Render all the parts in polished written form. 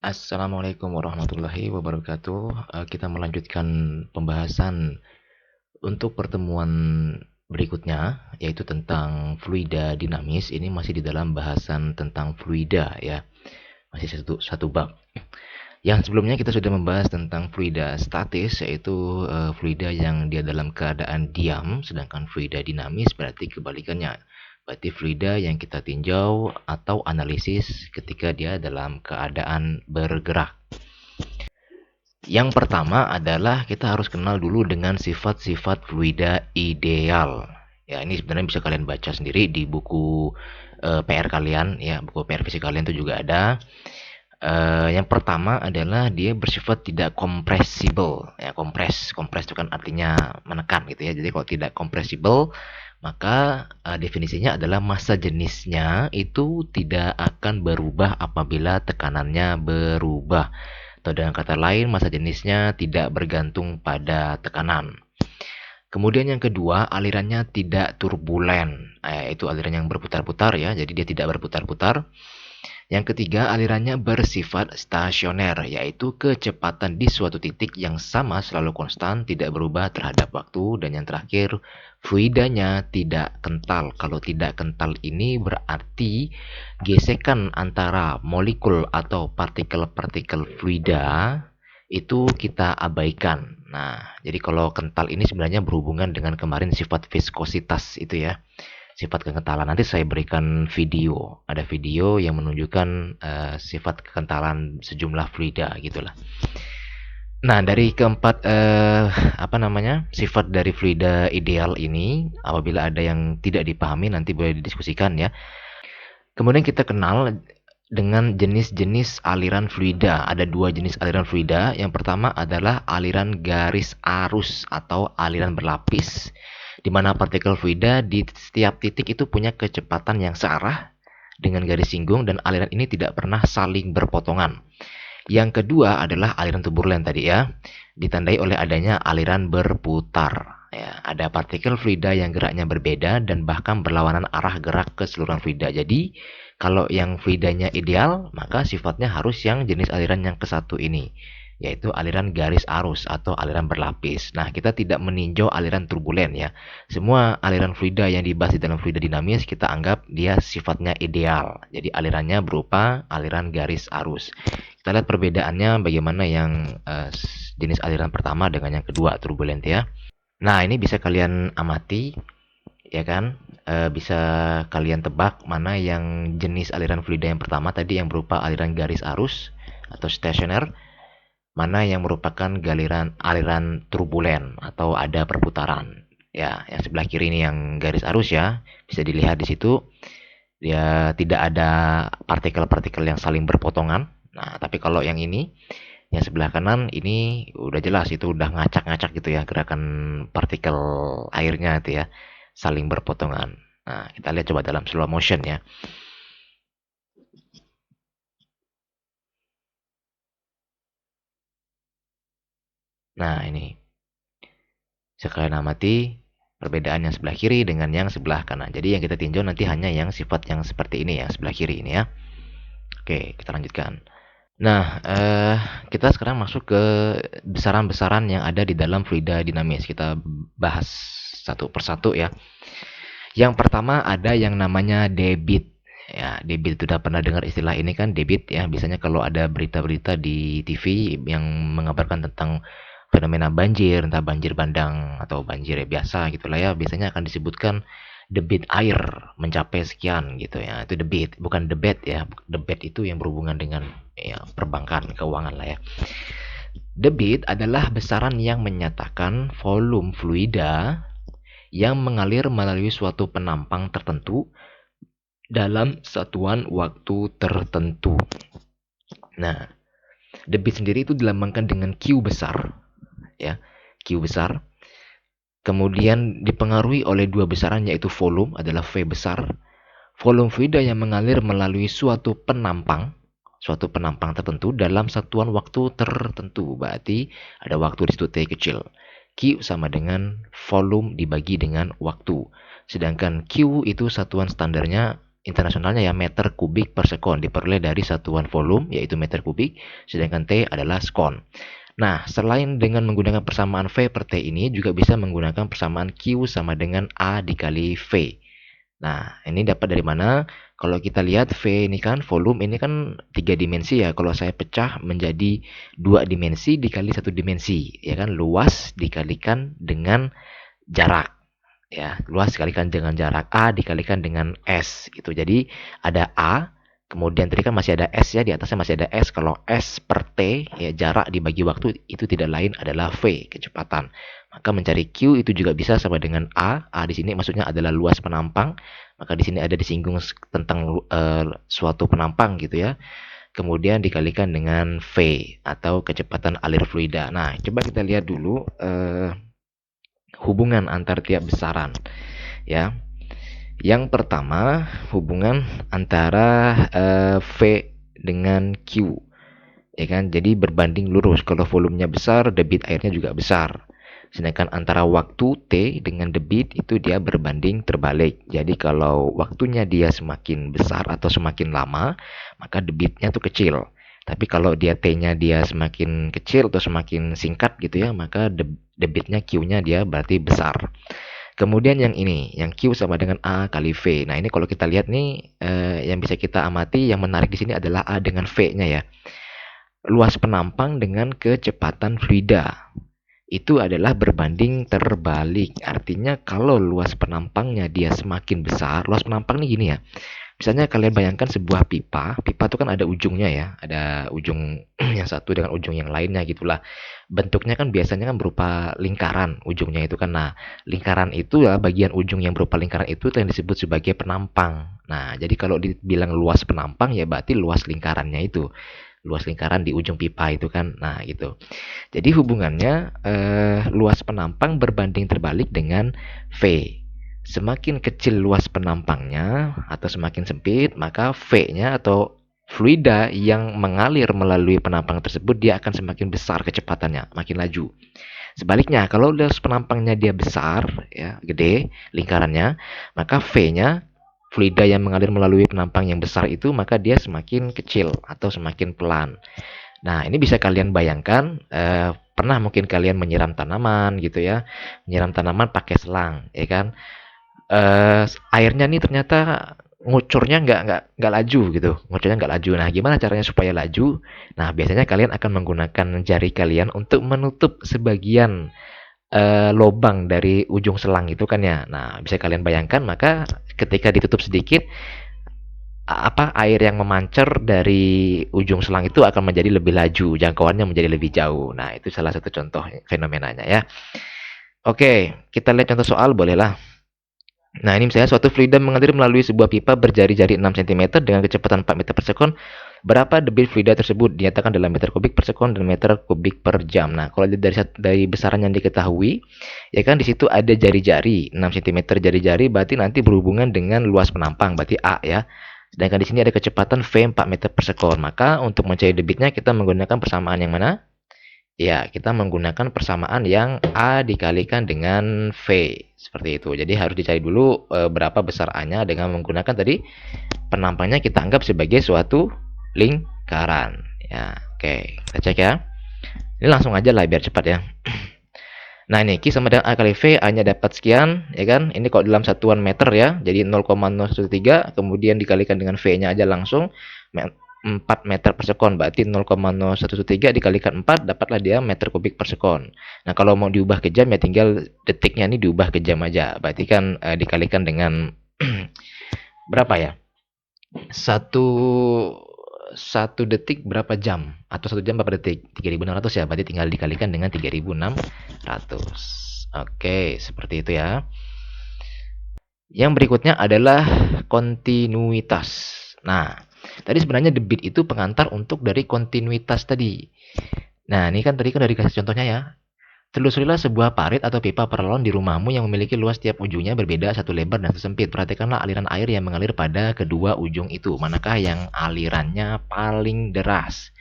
Assalamualaikum warahmatullahi wabarakatuh. Kita melanjutkan pembahasan untuk pertemuan berikutnya, yaitu tentang fluida dinamis. Ini masih di dalam bahasan tentang fluida ya, masih satu bab. Yang sebelumnya kita sudah membahas tentang fluida statis, yaitu fluida yang dia dalam keadaan diam, sedangkan fluida dinamis berarti kebalikannya. Berarti fluida yang kita tinjau atau analisis ketika dia dalam keadaan bergerak. Yang pertama adalah kita harus kenal dulu dengan sifat-sifat fluida ideal. Ya, ini sebenarnya bisa kalian baca sendiri di buku PR kalian ya, buku PR fisik kalian itu juga ada. Yang pertama adalah dia bersifat tidak compressible. Ya, kompres itu kan artinya menekan gitu ya. Jadi kalau tidak compressible, maka definisinya adalah massa jenisnya itu tidak akan berubah apabila tekanannya berubah. Atau dengan kata lain, massa jenisnya tidak bergantung pada tekanan. Kemudian yang kedua, alirannya tidak turbulen. Itu aliran yang berputar-putar ya, jadi dia tidak berputar-putar. Yang ketiga, alirannya bersifat stasioner, yaitu kecepatan di suatu titik yang sama selalu konstan, tidak berubah terhadap waktu. Dan yang terakhir, fluidanya tidak kental. Kalau tidak kental ini berarti gesekan antara molekul atau partikel-partikel fluida itu kita abaikan. Nah, jadi kalau kental ini sebenarnya berhubungan dengan kemarin sifat viskositas itu ya, sifat kekentalan. Nanti saya berikan video, ada video yang menunjukkan sifat kekentalan sejumlah fluida gitulah. Nah, dari keempat sifat dari fluida ideal ini, apabila ada yang tidak dipahami nanti boleh didiskusikan ya. Kemudian kita kenal dengan jenis-jenis aliran fluida. Ada dua jenis aliran fluida. Yang pertama adalah aliran garis arus atau aliran berlapis, di mana partikel fluida di setiap titik itu punya kecepatan yang searah dengan garis singgung dan aliran ini tidak pernah saling berpotongan. Yang kedua adalah aliran turbulen tadi ya, ditandai oleh adanya aliran berputar. Ya, ada partikel fluida yang geraknya berbeda dan bahkan berlawanan arah gerak keseluruhan fluida. Jadi, kalau yang fluidanya ideal, maka sifatnya harus yang jenis aliran yang ke satu ini, yaitu aliran garis arus atau aliran berlapis. Nah, kita tidak meninjau aliran turbulen ya. Semua aliran fluida yang dibahas di dalam fluida dinamis kita anggap dia sifatnya ideal. Jadi alirannya berupa aliran garis arus. Kita lihat perbedaannya bagaimana yang jenis aliran pertama dengan yang kedua, turbulent ya. Nah, ini bisa kalian amati, ya kan? Bisa kalian tebak mana yang jenis aliran fluida yang pertama tadi yang berupa aliran garis arus atau stationer, mana yang merupakan aliran turbulen atau ada perputaran. Ya, yang sebelah kiri ini yang garis arus ya, bisa dilihat di situ dia tidak ada partikel-partikel yang saling berpotongan. Nah, tapi kalau yang ini, yang sebelah kanan ini udah jelas itu udah ngacak-ngacak gitu ya, gerakan partikel airnya itu ya, saling berpotongan. Nah, kita lihat coba dalam slow motion ya. Nah, ini bisa kalian amati perbedaan yang sebelah kiri dengan yang sebelah kanan. Jadi yang kita tinjau nanti hanya yang sifat yang seperti ini ya, sebelah kiri ini ya. Oke, kita lanjutkan. Nah, kita sekarang masuk ke besaran-besaran yang ada di dalam fluida dinamis. Kita bahas satu persatu ya. Yang pertama ada yang namanya debit. Ya, debit itu udah pernah dengar istilah ini kan, debit ya. Biasanya kalau ada berita-berita di TV yang mengabarkan tentang fenomena banjir, entah banjir bandang atau banjir ya biasa gitulah ya, biasanya akan disebutkan debit air mencapai sekian gitu ya. Itu debit, bukan debit ya. Debit itu yang berhubungan dengan ya perbankan, keuangan lah ya. Debit adalah besaran yang menyatakan volume fluida yang mengalir melalui suatu penampang tertentu dalam satuan waktu tertentu. Nah, debit sendiri itu dilambangkan dengan Q besar, ya, Q besar. Kemudian dipengaruhi oleh dua besaran yaitu volume adalah V besar. Volume fluida yang mengalir melalui suatu penampang tertentu dalam satuan waktu tertentu. Berarti ada waktu di situ T kecil. Q sama dengan volume dibagi dengan waktu. Sedangkan Q itu satuan standarnya internasionalnya ya, meter kubik per sekon, diperoleh dari satuan volume yaitu meter kubik, sedangkan T adalah skon. Nah, selain dengan menggunakan persamaan V per T ini, juga bisa menggunakan persamaan Q sama dengan A dikali V. Nah, ini dapat dari mana? Kalau kita lihat V ini kan, volume ini kan 3 dimensi ya. Kalau saya pecah menjadi 2 dimensi dikali 1 dimensi, ya kan? Luas dikalikan dengan jarak. Ya, luas dikalikan dengan jarak A dikalikan dengan S gitu. Jadi ada A, kemudian tadi kan masih ada S ya, di atasnya masih ada S. Kalau S per T ya, jarak dibagi waktu itu tidak lain adalah V, kecepatan. Maka mencari Q itu juga bisa sama dengan A. A di sini maksudnya adalah luas penampang. Maka di sini ada disinggung tentang suatu penampang gitu ya. Kemudian dikalikan dengan V atau kecepatan alir fluida. Nah, coba kita lihat dulu hubungan antar tiap besaran ya. Yang pertama, hubungan antara V dengan Q, ya kan? Jadi berbanding lurus. Kalau volumenya besar, debit airnya juga besar. Sedangkan antara waktu T dengan debit itu dia berbanding terbalik. Jadi kalau waktunya dia semakin besar atau semakin lama, maka debitnya tuh kecil. Tapi kalau dia T-nya dia semakin kecil atau semakin singkat gitu ya, maka debitnya Q-nya dia berarti besar. Kemudian yang ini, yang Q sama dengan A kali V. Nah, ini kalau kita lihat nih, yang bisa kita amati, yang menarik di sini adalah A dengan V-nya ya. Luas penampang dengan kecepatan fluida. Itu adalah berbanding terbalik. Artinya kalau luas penampangnya dia semakin besar, luas penampang nih gini ya. Misalnya kalian bayangkan sebuah pipa, pipa itu kan ada ujungnya ya, ada ujung yang satu dengan ujung yang lainnya gitulah. Bentuknya kan biasanya kan berupa lingkaran ujungnya itu kan. Nah, lingkaran itu ya, bagian ujung yang berupa lingkaran itu yang disebut sebagai penampang. Nah, jadi kalau dibilang luas penampang ya berarti luas lingkarannya itu. Luas lingkaran di ujung pipa itu kan. Nah, gitu. Jadi hubungannya luas penampang berbanding terbalik dengan V. Semakin kecil luas penampangnya atau semakin sempit, maka V-nya atau fluida yang mengalir melalui penampang tersebut dia akan semakin besar kecepatannya, makin laju. Sebaliknya, kalau luas penampangnya dia besar, ya, gede lingkarannya, maka V-nya fluida yang mengalir melalui penampang yang besar itu maka dia semakin kecil atau semakin pelan. Nah, ini bisa kalian bayangkan, pernah mungkin kalian menyiram tanaman gitu ya, menyiram tanaman pakai selang, ya kan? Airnya nih ternyata ngucurnya nggak laju gitu, ngucurnya nggak laju. Nah, gimana caranya supaya laju? Nah, biasanya kalian akan menggunakan jari kalian untuk menutup sebagian lobang dari ujung selang itu kan ya. Nah, bisa kalian bayangkan maka ketika ditutup sedikit, apa air yang memancar dari ujung selang itu akan menjadi lebih laju, jangkauannya menjadi lebih jauh. Nah, itu salah satu contoh fenomenanya ya. Oke, kita lihat contoh soal bolehlah. Nah, ini misalnya suatu fluida mengalir melalui sebuah pipa berjari-jari 6 cm dengan kecepatan 4 meter per sekon. Berapa debit fluida tersebut? Dinyatakan dalam meter kubik per sekon dan meter kubik per jam. Nah, kalau dari besaran yang diketahui, ya kan di situ ada jari-jari 6 cm jari-jari berarti nanti berhubungan dengan luas penampang, berarti A ya. Sedangkan di sini ada kecepatan V 4 meter per sekon. Maka untuk mencari debitnya kita menggunakan persamaan yang mana? Ya, kita menggunakan persamaan yang A dikalikan dengan V. Seperti itu. Jadi harus dicari dulu berapa besar A-nya dengan menggunakan tadi penampangnya kita anggap sebagai suatu lingkaran. Ya, oke. Kita cek ya. Ini langsung aja lah biar cepat ya. Nah, ini Q sama dengan A kali V, A-nya dapat sekian, ya kan? Ini kalau dalam satuan meter ya, jadi 0,013, kemudian dikalikan dengan V-nya aja langsung, 4 meter per sekon, berarti 0,0113 dikalikan 4, dapatlah dia meter kubik per sekon. Nah, kalau mau diubah ke jam ya tinggal detiknya ini diubah ke jam aja, berarti kan dikalikan dengan berapa ya? Satu satu detik berapa jam atau 1 jam berapa detik? 3.600 ya, berarti tinggal dikalikan dengan 3.600. Oke, seperti itu ya. Yang berikutnya adalah kontinuitas. Nah, tadi sebenarnya debit itu pengantar untuk dari kontinuitas tadi. Nah, ini kan tadi kan dari kasih contohnya ya. Telusurilah sebuah parit atau pipa paralon di rumahmu yang memiliki luas tiap ujungnya berbeda, satu lebar dan satu sempit. Perhatikanlah aliran air yang mengalir pada kedua ujung itu. Manakah yang alirannya paling deras?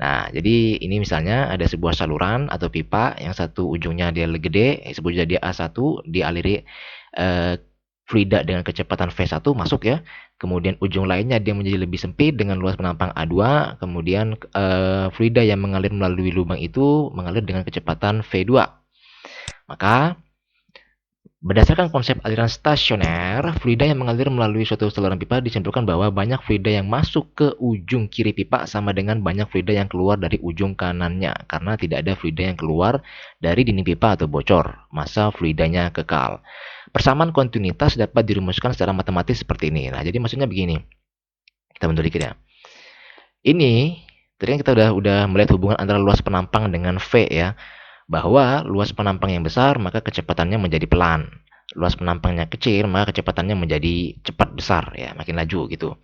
Nah, jadi ini misalnya ada sebuah saluran atau pipa yang satu ujungnya dia gede, sebut dia A1, dialiri fluida dengan kecepatan V1 masuk ya. Kemudian ujung lainnya dia menjadi lebih sempit dengan luas penampang A2. Kemudian fluida yang mengalir melalui lubang itu mengalir dengan kecepatan V2. Maka berdasarkan konsep aliran stasioner, fluida yang mengalir melalui suatu saluran pipa disimpulkan bahwa banyak fluida yang masuk ke ujung kiri pipa sama dengan banyak fluida yang keluar dari ujung kanannya. Karena tidak ada fluida yang keluar dari dinding pipa atau bocor, massa fluidanya kekal. Persamaan kontinuitas dapat dirumuskan secara matematis seperti ini. Nah, jadi maksudnya begini. Kita mundur dikit ya. Ini, tadi kan kita udah melihat hubungan antara luas penampang dengan V ya. Bahwa luas penampang yang besar maka kecepatannya menjadi pelan. Luas penampangnya kecil maka kecepatannya menjadi cepat besar ya, makin laju gitu.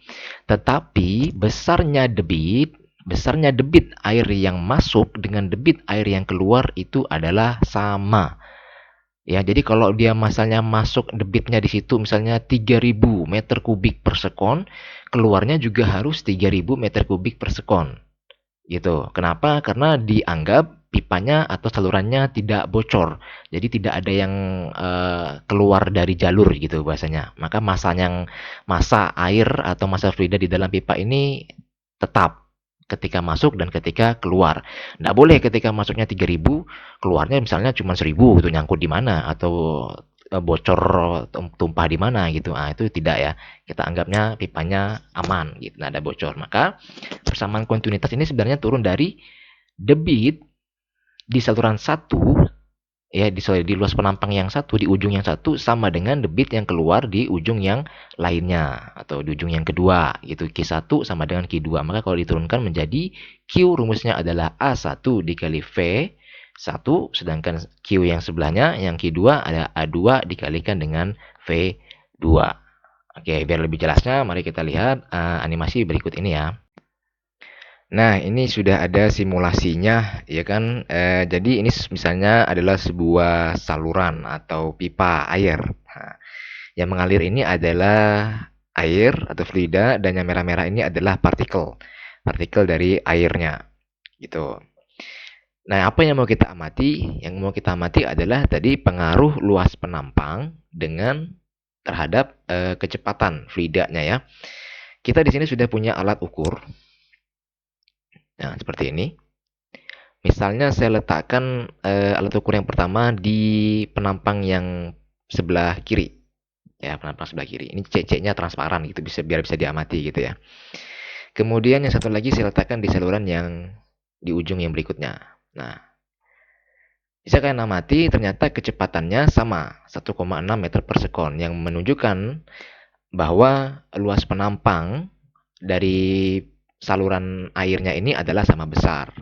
Tetapi besarnya debit air yang masuk dengan debit air yang keluar itu adalah sama. Ya, jadi kalau dia misalnya masuk debitnya di situ misalnya 3000 meter kubik per sekon, keluarnya juga harus 3000 meter kubik per sekon. Gitu. Kenapa? Karena dianggap pipanya atau salurannya tidak bocor. Jadi tidak ada yang keluar dari jalur gitu bahasanya. Maka massa air atau massa fluida di dalam pipa ini tetap ketika masuk dan ketika keluar. Nggak boleh ketika masuknya 3000, keluarnya misalnya cuma 1000 gitu, nyangkut di mana atau bocor tumpah di mana gitu. Ah, itu tidak ya. Kita anggapnya pipanya aman gitu, nggak ada bocor. Maka persamaan kontinuitas ini sebenarnya turun dari debit di saluran satu ya di luas penampang yang satu di ujung yang satu sama dengan debit yang keluar di ujung yang lainnya atau di ujung yang kedua gitu. Q1 sama dengan Q2. Maka kalau diturunkan menjadi Q rumusnya adalah A1 dikali V1 sedangkan Q yang sebelahnya yang Q2 ada A2 dikalikan dengan V2. Oke, biar lebih jelasnya mari kita lihat animasi berikut ini ya. Nah, ini sudah ada simulasinya, ya kan? Jadi ini misalnya adalah sebuah saluran atau pipa air. Nah, yang mengalir ini adalah air atau fluida dan yang merah-merah ini adalah partikel dari airnya, gitu. Nah, apa yang mau kita amati? Yang mau kita amati adalah tadi pengaruh luas penampang dengan terhadap kecepatan fluidanya ya. Kita di sini sudah punya alat ukur. Nah, seperti ini. Misalnya saya letakkan alat ukur yang pertama di penampang yang sebelah kiri. Ya, penampang sebelah kiri. Ini CC-nya transparan gitu, biar bisa diamati gitu ya. Kemudian yang satu lagi saya letakkan di saluran yang di ujung yang berikutnya. Nah, bisa kalian amati ternyata kecepatannya sama, 1,6 meter per sekon, yang menunjukkan bahwa luas penampang dari saluran airnya ini adalah sama besar.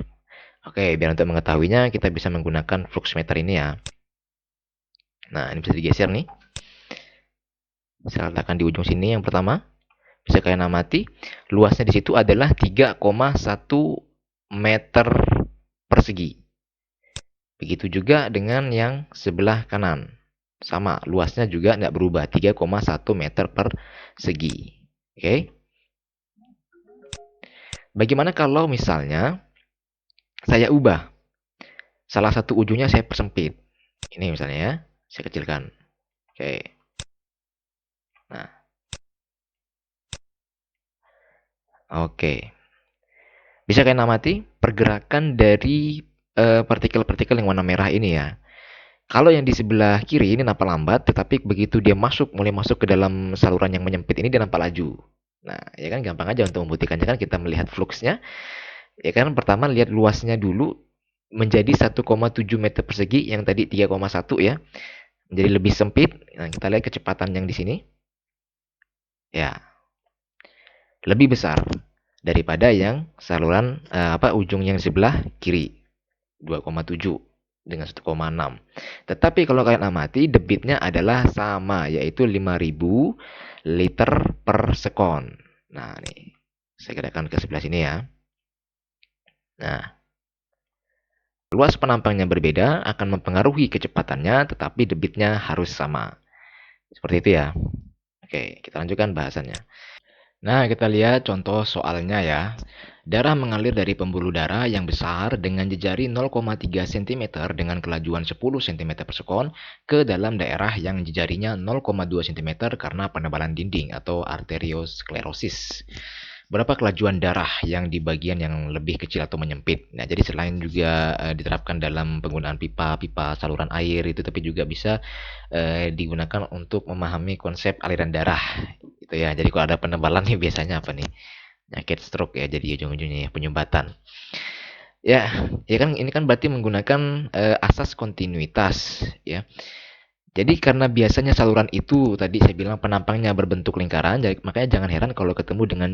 Oke, biar untuk mengetahuinya kita bisa menggunakan fluxmeter ini ya. Nah, ini bisa digeser nih. Saya letakkan di ujung sini yang pertama. Bisa kalian amati, luasnya di situ adalah 3,1 meter persegi. Begitu juga dengan yang sebelah kanan. Sama, luasnya juga nggak berubah, 3,1 meter persegi. Oke. Bagaimana kalau misalnya saya ubah salah satu ujungnya saya persempit. Ini misalnya ya, saya kecilkan. Oke. Nah, oke. Bisa kalian amati pergerakan dari partikel-partikel yang warna merah ini ya. Kalau yang di sebelah kiri ini nampak lambat, tetapi begitu dia mulai masuk ke dalam saluran yang menyempit ini dia nampak laju. Nah, ya kan gampang aja untuk membuktikannya kan kita melihat fluxnya. Ya kan pertama lihat luasnya dulu menjadi 1,7 meter persegi yang tadi 3,1 ya. Menjadi lebih sempit. Nah, kita lihat kecepatan yang di sini. Ya, lebih besar daripada yang saluran ujung yang sebelah kiri 2,7 dengan 1,6. Tetapi kalau kalian amati debitnya adalah sama yaitu 5000 liter per sekon. Nah, nih saya gerakkan ke sebelah sini ya. Nah, luas penampangnya berbeda akan mempengaruhi kecepatannya tetapi debitnya harus sama. Seperti itu ya. Oke, kita lanjutkan bahasannya. Nah, kita lihat contoh soalnya ya. Darah mengalir dari pembuluh darah yang besar dengan jejari 0,3 cm dengan kelajuan 10 cm per sekon ke dalam daerah yang jejarinya 0,2 cm karena penebalan dinding atau arteriosklerosis. Berapa kelajuan darah yang di bagian yang lebih kecil atau menyempit. Nah, jadi selain juga diterapkan dalam penggunaan pipa-pipa saluran air itu, tapi juga bisa digunakan untuk memahami konsep aliran darah. Gitu ya. Jadi kalau ada penebalan nih biasanya apa nih? Penyakit stroke ya, jadi ujung-ujungnya ya penyumbatan. Ya, ya kan ini kan berarti menggunakan asas kontinuitas ya. Jadi karena biasanya saluran itu tadi saya bilang penampangnya berbentuk lingkaran, jadi makanya jangan heran kalau ketemu dengan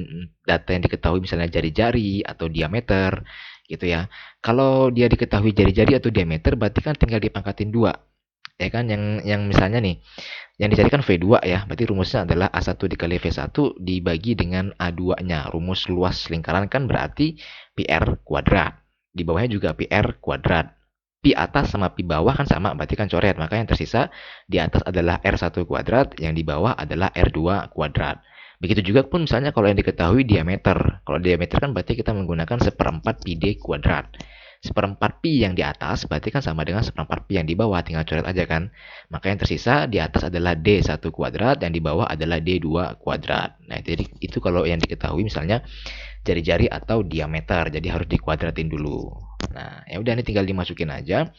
data yang diketahui misalnya jari-jari atau diameter gitu ya. Kalau dia diketahui jari-jari atau diameter berarti kan tinggal dipangkatin dua. Ya kan yang misalnya nih yang dicarikan V2 ya, berarti rumusnya adalah A1 dikali V1 dibagi dengan A2-nya. Rumus luas lingkaran kan berarti PR kuadrat. Di bawahnya juga PR kuadrat. Pi atas sama pi bawah kan sama, berarti kan coret. Maka yang tersisa di atas adalah R1 kuadrat, yang di bawah adalah R2 kuadrat. Begitu juga pun misalnya kalau yang diketahui diameter. Kalau diameter kan berarti kita menggunakan seperempat pi D kuadrat. Seperempat pi yang di atas berarti kan sama dengan seperempat pi yang di bawah, tinggal coret aja kan. Maka yang tersisa di atas adalah D1 kuadrat, yang di bawah adalah D2 kuadrat. Nah, jadi itu kalau yang diketahui misalnya jari-jari atau diameter, jadi harus dikuadratin dulu. Nah, ya udah ini tinggal dimasukin aja.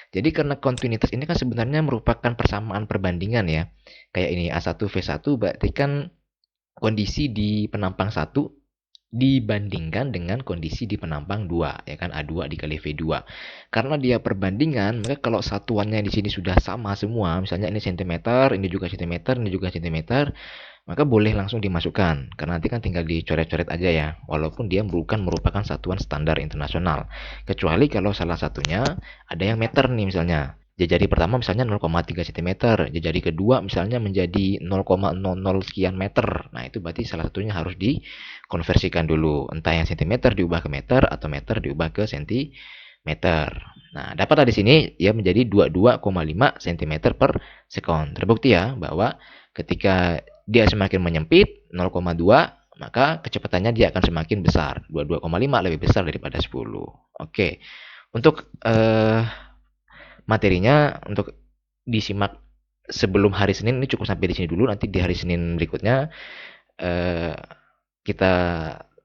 Jadi karena kontinuitas ini kan sebenarnya merupakan persamaan perbandingan ya. Kayak ini A1 V1 berarti kan kondisi di penampang 1 dibandingkan dengan kondisi di penampang 2 ya kan, A2 dikali V2. Karena dia perbandingan, maka kalau satuannya di sini sudah sama semua, misalnya ini cm, ini juga cm, maka boleh langsung dimasukkan. Karena nanti kan tinggal dicoret-coret aja ya, walaupun dia bukan merupakan satuan standar internasional. Kecuali kalau salah satunya ada yang meter nih misalnya. Jejari pertama misalnya 0,3 cm, jejari kedua misalnya menjadi 0,00 sekian meter. Nah, itu berarti salah satunya harus dikonversikan dulu. Entah yang cm diubah ke meter atau meter diubah ke cm. Nah, dapatlah di sini ya menjadi 22,5 cm per sekon. Terbukti ya bahwa ketika dia semakin menyempit 0,2, maka kecepatannya dia akan semakin besar. 22,5 lebih besar daripada 10. Oke. Untuk materinya untuk disimak sebelum hari Senin ini cukup sampai di sini dulu. Nanti di hari Senin berikutnya eh, kita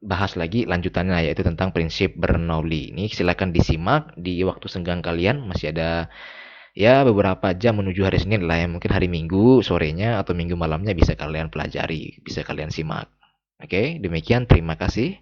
bahas lagi lanjutannya, yaitu tentang prinsip Bernoulli. Ini silakan disimak di waktu senggang kalian, masih ada ya beberapa jam menuju hari Senin lah ya. Mungkin hari Minggu sorenya atau Minggu malamnya bisa kalian pelajari, bisa kalian simak. Oke, demikian terima kasih.